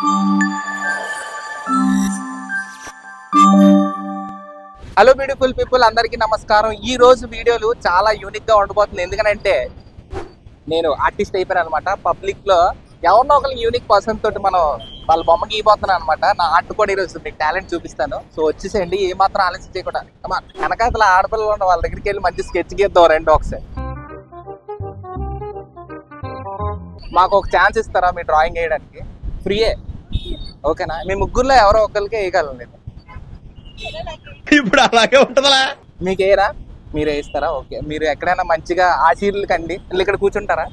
Hello beautiful people, అందరికీ నమస్కారం. ఈ రోజు వీడియోలు చాలా యూనిక్ గా ఉండబోతుంది. ఎందుకంటే నేను ఆర్టిస్ట్ అయిపోయాను అనమాట. పబ్లిక్ లో ఎవరినో ఒకరికి యూనిక్ పర్సన్ తోటి మనం వాళ్ళ బొమ్మ గీయబోతున్నాను అనమాట. నా ఆర్ట్ కూడా ఈరోజు మీకు టాలెంట్ చూపిస్తాను. సో వచ్చేసేయండి, ఏమాత్రం ఆలస్యం చేయకుండా. వెనకాతల ఆడపిల్లలు ఉన్న వాళ్ళ దగ్గరికి వెళ్ళి మంచి స్కెచ్ గీద్దాం రెండు ఒకసారి. మాకు ఒక ఛాన్స్ ఇస్తారా మీ డ్రాయింగ్ వేయడానికి? ఫ్రీయే, ఓకేనా? మీ ముగ్గురులో ఎవరో ఒకరికి వేయగలను నేను. ఇప్పుడు అలాగే ఉంటుందా? మీకు వేయరా? మీరు వేస్తారా? ఓకే. మీరు ఎక్కడైనా మంచిగా ఆ చీరలు కండి ఇక్కడ కూర్చుంటారా?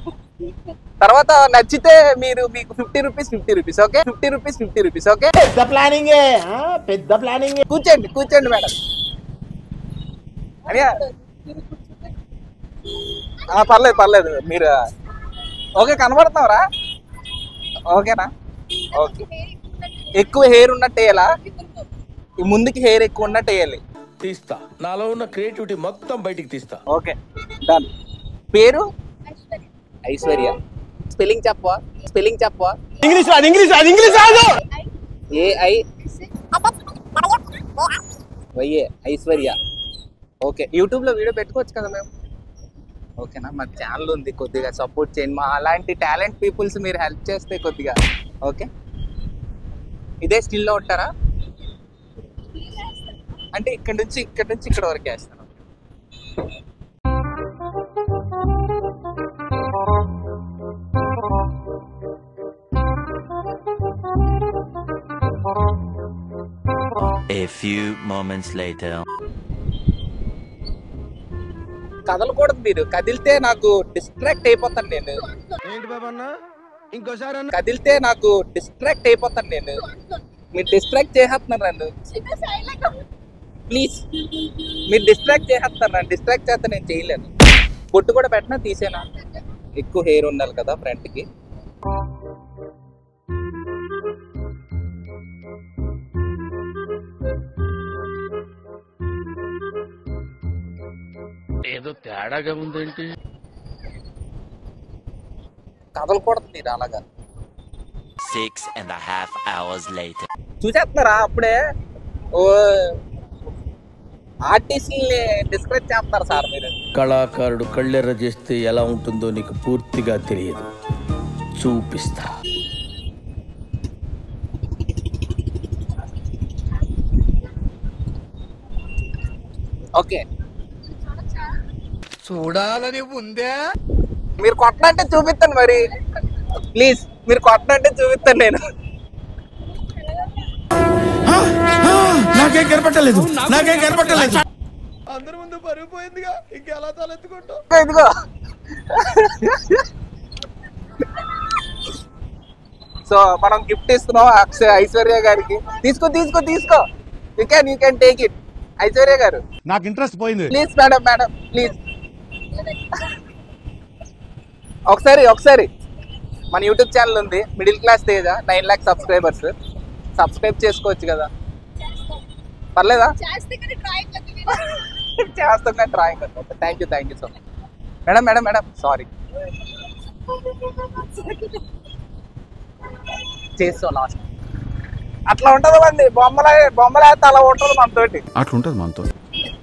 తర్వాత నచ్చితే మీరు మీకు 50 rupees 50 rupees, okay? 50 rupees 50 rupees, okay? పెద్ద ప్లానింగ్. కూర్చోండి మేడం. అనియా పర్లేదు మీరు ఓకే. కనబడుతున్నారా? ఓకేనా? ఓకే. ఎక్కువ హెయిర్ ఉన్నట్టు వేయాలా? ముందుకి హెయిర్ ఎక్కువ ఉన్నట్టు వేయాలి. తీస్తా, నాలో ఉన్న క్రియేటివిటీ మొత్తం బయటికి తీస్తా. Okay, done. పేరు ఐశ్వర్య. స్పెల్లింగ్ చెప్పవా? ఇంగ్లీష్ రాదు. AI వైఏ ఐశ్వర్య. ఓకే, యూట్యూబ్ లో వీడియో పెట్టుకోవచ్చు కదా మేము? ఓకేనా? మా ఛానల్ ఉంది, కొద్దిగా సపోర్ట్ చేయండి. మా అలాంటి టాలెంట్ పీపుల్స్ మీరు హెల్ప్ చేస్తే కొద్దిగా. ఓకే, ఇదే స్టిల్లో ఉంటారా? అంటే ఇక్కడ నుంచి ఇక్కడ వరకు వేస్తాను. A few moments later. కదలకూడదు. మీరు కదిలితే నాకు డిస్ట్రాక్ట్ అయిపోతాను నేను. ఏంటి బాబన్న, ఇంకోసారి కదిలితే నాకు డిస్ట్రాక్ట్ అయిపోతాను నేను. మీరు డిస్ట్రాక్ట్ చేసేస్తున్నారు నన్ను. ప్లీజ్, మీరు డిస్ట్రాక్ట్ చేసేస్తారు నన్ను. డిస్ట్రాక్ట్ చేస్తే నేను చేయలేను. బొట్టు కూడా పెట్టినా తీసేనా? ఎక్కువ హెయిర్ ఉండాలి కదా ఫ్రంట్కి. ఏదో తేడాగా ఉందేంటి? కదలకూడదు మీరు అలాగా. 6.5 hours later. చూసేస్తున్నారా అప్పుడే? ఓ ఆర్టిస్ట్ని డిస్కరేజ్ చేస్తారు సార్ మీరు. కళాకారుడు కళ్ళెర్ర చేస్తే ఎలా ఉంటుందో నీకు పూర్తిగా తెలియదు, చూపిస్తా. ఓకే, చూడాలని ఉందే. మీరు కొట్టనంటే చూపిస్తాను మరి. ప్లీజ్, మీరు కొట్టనంటే చూపిస్తాను నేను. నాకేం కనపట్టలేదు. అందరి ముందు పరిగిపోయిందిగా, ఇంకెలా తలెత్తుకుంటావు? ఇదిగో సో మనం గిఫ్ట్ ఇస్తున్నాం ఐశ్వర్య గారికి. తీసుకో. You can take it. Aishwarya గారు, నాకు ఇంట్రెస్ట్ పోయింది. Please madam please. ఒకసారి మన యూట్యూబ్ ఛానల్ ఉంది, middle class Teja. 9 lakhs subscribers. Subscribe చేసుకోవచ్చు కదా? పర్లేదా? చేస్తాం కానీ drawing. Thank you so much madam. Sorry, చేస్తాం లాస్ట్. అట్లా ఉంటుంది మంది బొమ్మలేస్తే అలా ఉంటుంది మనతో.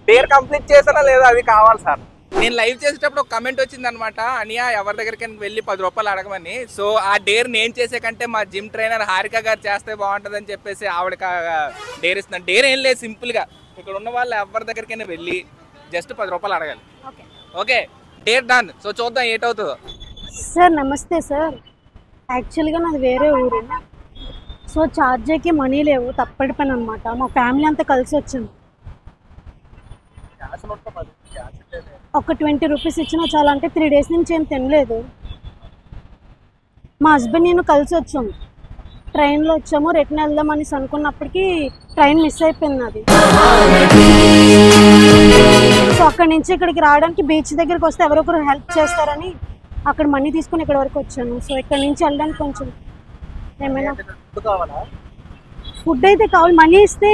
పేరు కంప్లీట్ చేసానా లేదా అది కావాలి సార్. నేను లైవ్ చేసేటప్పుడు ఒక కమెంట్ వచ్చింది అనమాట, అనియా ఎవరి దగ్గరికి వెళ్ళి 10 రూపాయలు అడగమని. సో ఆ డేర్ నేను చేసే కంటే మా జిమ్ ట్రైనర్ హారిక గారు చేస్తే బాగుంటుంది అని చెప్పేసి ఆవిడ డేర్ ఇస్తున్నాను. డేర్ ఏం లేదు, సింపుల్గా ఇక్కడ ఉన్న వాళ్ళు ఎవరి దగ్గరికైనా వెళ్ళి జస్ట్ 10 రూపాయలు అడగాలి. Okay, dare done. సో చూద్దాం ఏటవుతుందో. సార్ నమస్తే సార్. యాక్చువల్గా నాది వేరే ఊరు. సో ఛార్జీకి మనీ లేవు, తప్పటి పని అనమాట. మా ఫ్యామిలీ అంతా కలిసి వచ్చింది. ఒక 20 రూపీస్ ఇచ్చినా చాలా. అంటే 3 days నుంచి ఏం తినలేదు. మా హస్బెండ్ నేను కలిసి వచ్చాము. ట్రైన్లో వచ్చాము, రిటర్న్ వెళ్దాం అనేసి అనుకున్నప్పటికీ ట్రైన్ మిస్ అయిపోయింది అది. సో అక్కడి నుంచి ఇక్కడికి రావడానికి బీచ్ దగ్గరికి వస్తే ఎవరొకరు హెల్ప్ చేస్తారని అక్కడ మనీ తీసుకుని ఇక్కడ వరకు వచ్చాను. సో ఇక్కడ నుంచి వెళ్ళడానికి కొంచెం ఏమైనా ఫుడ్ అయితే కావాలి. మనీ ఇస్తే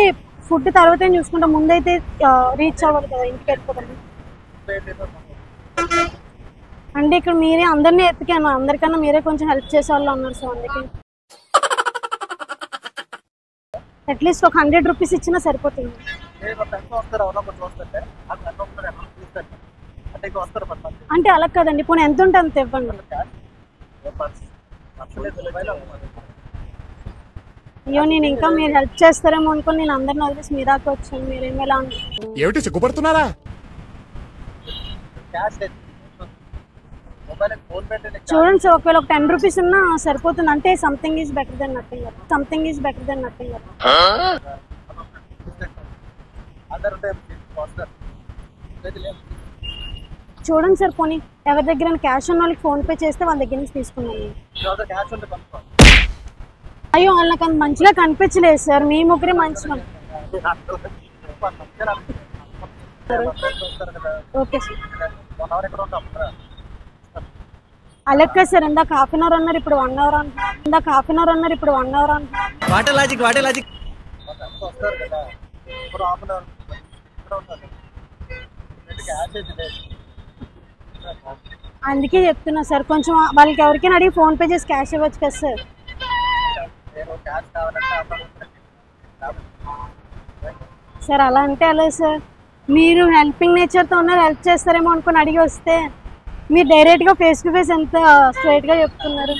ఫుడ్ తర్వాత చూసుకుంటాం, ముందైతే రీచ్ అవ్వాలి కదా, ఇంటికి వెళ్ళిపోతాను. అంటే ఇక్కడ మీరే అందరినీ ఎత్తికాను, అందరికన్నా మీరే కొంచెం హెల్ప్ చేసే వాళ్ళు ఉన్నారు. సో అందుకే అట్లీస్ట్ ఒక 100 రూపీస్ ఇచ్చినా సరిపోతుంది. అంటే అలా కదండి, పోనీ ఎంత ఉంటే అంత ఇవ్వండి. అయ్యో నేను ఇంకా మీరు హెల్ప్ చేస్తారేమో అనుకుని నేను అందరిని వదిలేసి మీ దాకా వచ్చాను. మీరేమో ఇలా ఏమిటి సిగ్గుపడుతున్నారా? చూడండి సార్, ఒకవేళ ఒక 10 రూపీస్ ఉన్నా సరిపోతుంది. అంటే something is better than nothing కదా. Something is better than nothing కదా. చూడండి సార్, పోనీ ఎవరి దగ్గర క్యాష్ ఉన్న వాళ్ళకి ఫోన్ పే చేస్తే వాళ్ళ దగ్గర నుంచి తీసుకున్నాను. అయ్యో వాళ్ళు నాకు అంత మంచిగా కనిపించలేదు సార్, మీ ముగ్గురే మంచి. Okay sir. అలాగే సార్, ఇందాక ½ అవర్ అన్నారు, ఇప్పుడు 1 అవర్ అంటున్నారు. ఇందాక ½ అవర్ అన్నారు, ఇప్పుడు 1 అవర్ అంటున్నారు. వాటే లాజిక్ అందుకే చెప్తున్నా సార్, కొంచెం వాళ్ళకి ఎవరికైనా అడిగి ఫోన్ పే చేసి క్యాష్ ఇవ్వచ్చు కదా సార్. సార్ అలా అంటే అలా సార్, మీరు హెల్పింగ్ నేచర్తో ఉన్నారు, హెల్ప్ చేస్తారేమో అనుకుని అడిగి వస్తే మీరు డైరెక్ట్గా ఫేస్ టు ఫేస్ ఎంత స్ట్రైట్గా చెప్తున్నారు.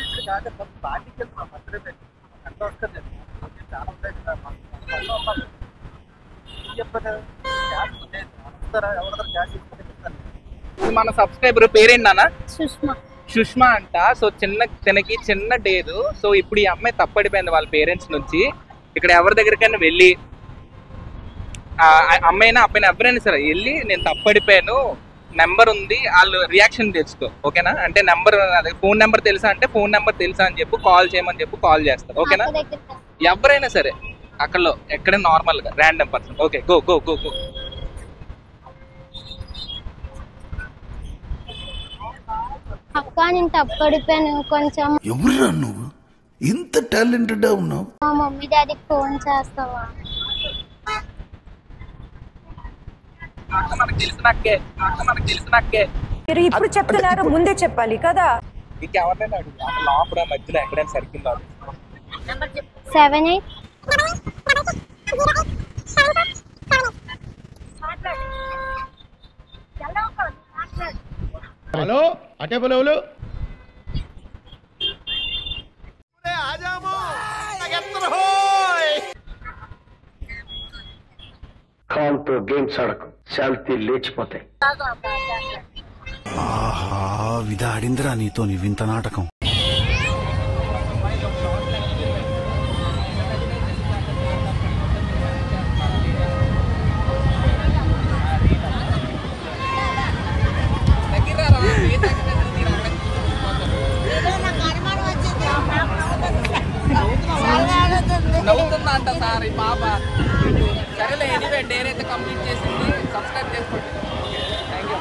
మన సబ్స్క్రైబర్ పేరేంటన్నా? సుష్మా. సుష్మా అంట. సో తనకి చిన్న డేరు. సో ఇప్పుడు ఈ అమ్మాయి తప్పడిపోయింది వాళ్ళ పేరెంట్స్ నుంచి. ఇక్కడ ఎవరి దగ్గరికైనా వెళ్ళి అమ్మాయినా అబ్బాయినా ఎవరైనా సరే వెళ్ళి నేను తప్పడిపోయాను, నెంబర్ ఉంది, వాళ్ళు రియాక్షన్ తెచ్చుకో, ఓకేనా? అంటే నెంబర్, అదే ఫోన్ నెంబర్ తెలుసా అంటే ఫోన్ నెంబర్ తెలుసా అని చెప్పు, కాల్ చేయమని చెప్పు, కాల్ చేస్తారు, ఓకేనా? ఎవరైనా సరే అక్కడలో ఎక్కడ నార్మల్ గా random person. Okay, go go go go. అక్క నేను తప్పడిపోయాను కొంచెం. ఎవరురా నువ్వు ఇంత టాలెంటెడ్ ఉన్నావు? మా మమ్మీ డాడీకి ఫోన్ చేస్తావా? మనకు తెలిసినక్కే మీరు ఇప్పుడు చెప్తున్నారు, ముందే చెప్పాలి కదా. ఇంకెవరినైనా అడుగు, అక్కడ లోపల మధ్యలో ఎక్కడైనా సర్కిల్ రాదు. 78. హలో అటే బోలు. కాల్తో గేమ్స్ ఆడకు, శాంతి లేచిపోతాయి. ఆహా, విధాడిందిరా నీతో నీ వింత నాటకం. నవ్వుతుందా అంట సార్ ఈ పాప. సరేలే, ఎనీవే డేర్ అయితే కంప్లీట్ చేసింది. సబ్స్క్రైబ్ చేసుకోండి. Thank you.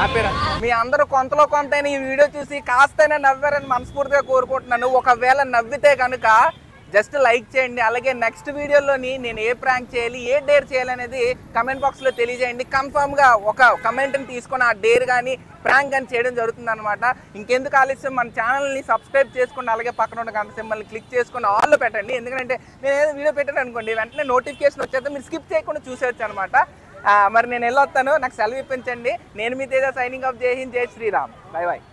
ఆపేరా. మీ అందరూ కొంతలో కొంతైనా ఈ వీడియో చూసి కాస్తైనా నవ్వారని మనస్ఫూర్తిగా కోరుకుంటున్నాను. ఒకవేళ నవ్వితే కనుక జస్ట్ లైక్ చేయండి. అలాగే నెక్స్ట్ వీడియోలోని నేను ఏ ప్రాంక్ చేయాలి, ఏ డేర్ చేయాలి అనేది కమెంట్ బాక్స్లో తెలియజేయండి. కన్ఫామ్గా ఒక కమెంట్ని తీసుకొని ఆ డేర్ కానీ ప్రాంక్ కానీ చేయడం జరుగుతుంది అనమాట. ఇంకెందుకు ఆలస్యం, మన ఛానల్ని సబ్స్క్రైబ్ చేసుకోండి. అలాగే పక్కన ఉన్న గంట సింబల్ని క్లిక్ చేసుకొని ఆల్లో పెట్టండి. ఎందుకంటే నేను ఏదో వీడియో పెట్టాను అనుకోండి, వెంటనే నోటిఫికేషన్ వచ్చేస్తే మీరు స్కిప్ చేయకుండా చూసేయచ్చు అనమాట. మరి నేను వెళ్ళొస్తాను, నాకు సెలవు ఇప్పించండి. నేను మీ తేజ, సైనింగ్ ఆఫ్. జై హింద్, జై శ్రీరామ్. Bye bye.